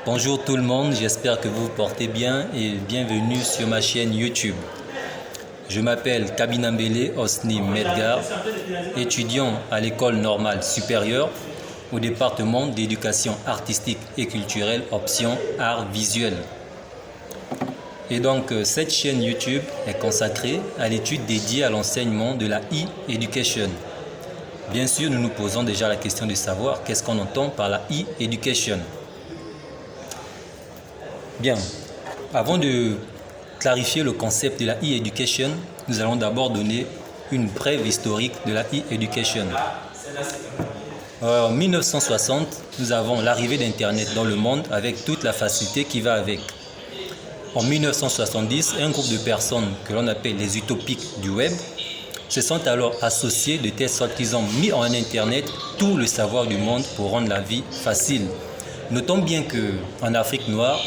Bonjour tout le monde, j'espère que vous vous portez bien et bienvenue sur ma chaîne YouTube. Je m'appelle Kabinambele Osni Medgar, étudiant à l'école normale supérieure au département d'éducation artistique et culturelle option art visuel. Et donc cette chaîne YouTube est consacrée à l'étude dédiée à l'enseignement de la e-education. Bien sûr, nous nous posons déjà la question de savoir qu'est-ce qu'on entend par la e-education. Bien, avant de clarifier le concept de la e-education, nous allons d'abord donner une brève historique de la e-education. En 1960, nous avons l'arrivée d'Internet dans le monde avec toute la facilité qui va avec. En 1970, un groupe de personnes que l'on appelle les utopiques du web se sont alors associés de telle sorte qu'ils ont mis en Internet tout le savoir du monde pour rendre la vie facile. Notons bien qu'en Afrique noire,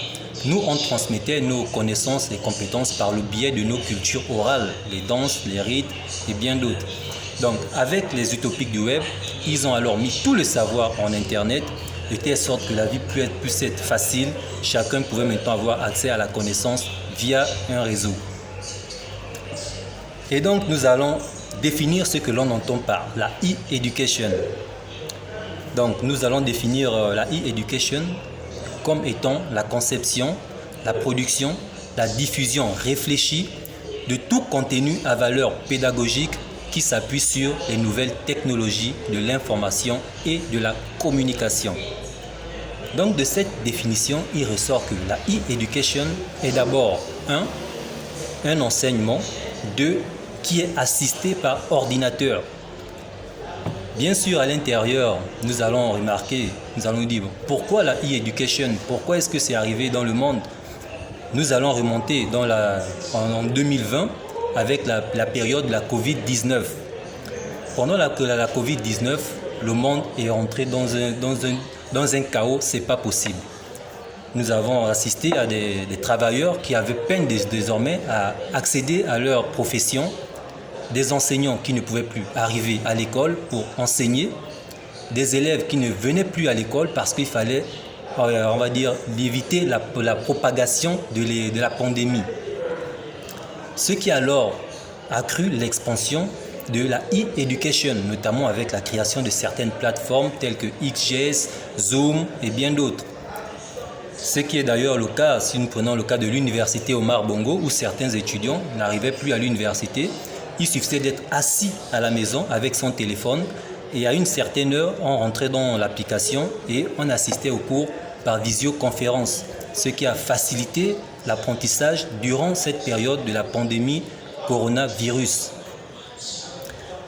nous, on transmettait nos connaissances et compétences par le biais de nos cultures orales, les danses, les rites et bien d'autres. Donc, avec les utopiques du web, ils ont alors mis tout le savoir en Internet, de telle sorte que la vie puisse être facile. Chacun pouvait maintenant avoir accès à la connaissance via un réseau. Et donc, nous allons définir ce que l'on entend par la e-education. Donc, nous allons définir la e-education comme étant la conception, la production, la diffusion réfléchie de tout contenu à valeur pédagogique qui s'appuie sur les nouvelles technologies de l'information et de la communication. Donc de cette définition, il ressort que la e-education est d'abord un enseignement, 2, qui est assisté par ordinateur. Bien sûr, à l'intérieur, nous allons remarquer, nous allons dire pourquoi la e-education, pourquoi est-ce que c'est arrivé dans le monde. Nous allons remonter en 2020 avec la période de la Covid-19. Pendant la Covid-19, le monde est rentré dans un chaos, ce n'est pas possible. Nous avons assisté à des travailleurs qui avaient peine désormais à accéder à leur profession, des enseignants qui ne pouvaient plus arriver à l'école pour enseigner, des élèves qui ne venaient plus à l'école parce qu'il fallait, on va dire, éviter la propagation de la pandémie. Ce qui alors a accru l'expansion de la e-education, notamment avec la création de certaines plateformes telles que XGS, Zoom et bien d'autres. Ce qui est d'ailleurs le cas, si nous prenons le cas de l'université Omar Bongo, où certains étudiants n'arrivaient plus à l'université. Il suffisait d'être assis à la maison avec son téléphone et à une certaine heure, on rentrait dans l'application et on assistait au cours par visioconférence, ce qui a facilité l'apprentissage durant cette période de la pandémie coronavirus.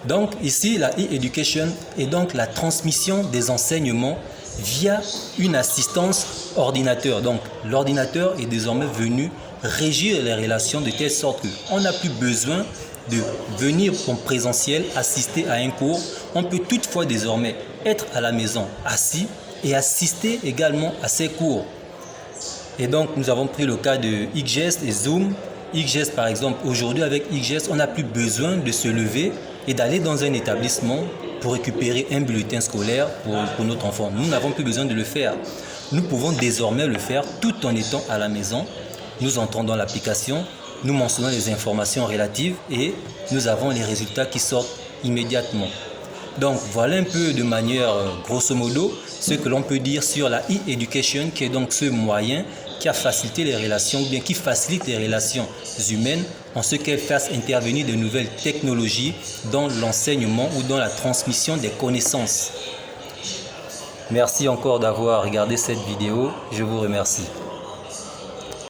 Donc ici, la e-education est donc la transmission des enseignements via une assistance ordinateur. Donc l'ordinateur est désormais venu régir les relations de telle sorte qu'on n'a plus besoin de venir en présentiel assister à un cours. On peut toutefois désormais être à la maison assis et assister également à ces cours. Et donc nous avons pris le cas de XGS et Zoom. XGS par exemple, aujourd'hui avec XGS, on n'a plus besoin de se lever et d'aller dans un établissement pour récupérer un bulletin scolaire pour notre enfant. Nous n'avons plus besoin de le faire. Nous pouvons désormais le faire tout en étant à la maison. Nous entrons dans l'application, nous mentionnons les informations relatives et nous avons les résultats qui sortent immédiatement. Donc voilà un peu de manière grosso modo ce que l'on peut dire sur la e-education, qui est donc ce moyen qui a facilité les relations, ou bien qui facilite les relations humaines en ce qu'elle fasse intervenir de nouvelles technologies dans l'enseignement ou dans la transmission des connaissances. Merci encore d'avoir regardé cette vidéo, je vous remercie.